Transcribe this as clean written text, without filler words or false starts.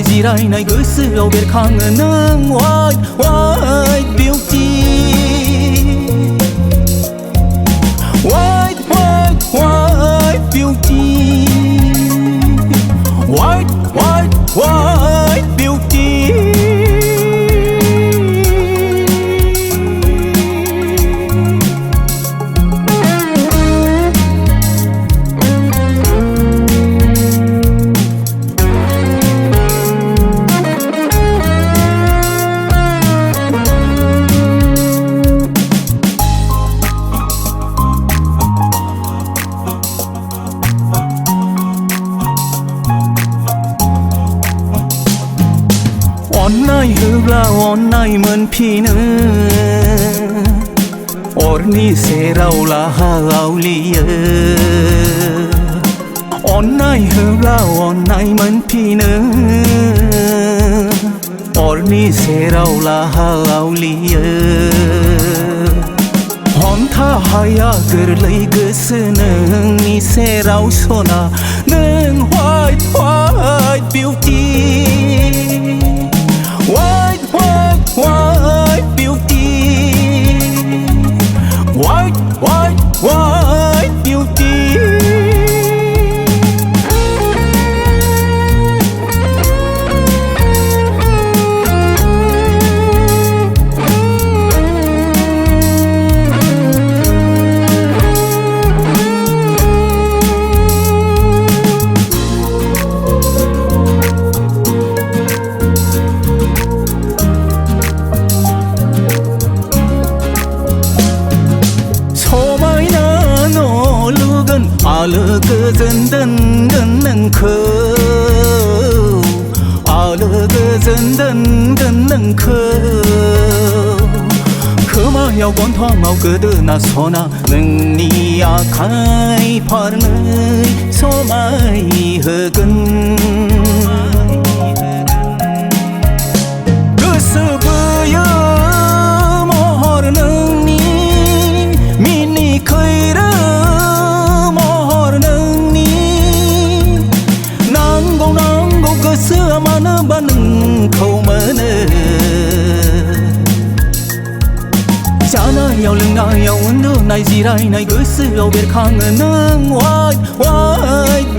जिरायनाय गोसोआव बेरखाङो नों white white beauty white white white beauty white white white beauty अन्नाय होब्ला अन्नायमोन फिनो अरनि सेराव लाहायाव लियो अन्नाय होब्ला अन्नायमोन फिनो अरनि सेराव लाहायाव लियो हमथा हाया गोरलै गोसो नोंनि सेराव सना नों white white beauty white white white beauty white white white beauty आलो गोजोन दोनगोन नोंखौ आलो गोजोन दोनगोन नोंखौ खोमायाव गन्थंआव गोदोना सना नोंनि आखाइ फारनै समाय होगोन गोसो बोयो महर नोंनि मिनि खैरो गोसोआ मानोबा नोंखौ मोनो जानायाव लोंनायाव उन्दुनाय जिरायनाय गोसोआव बेरखाङो नों white white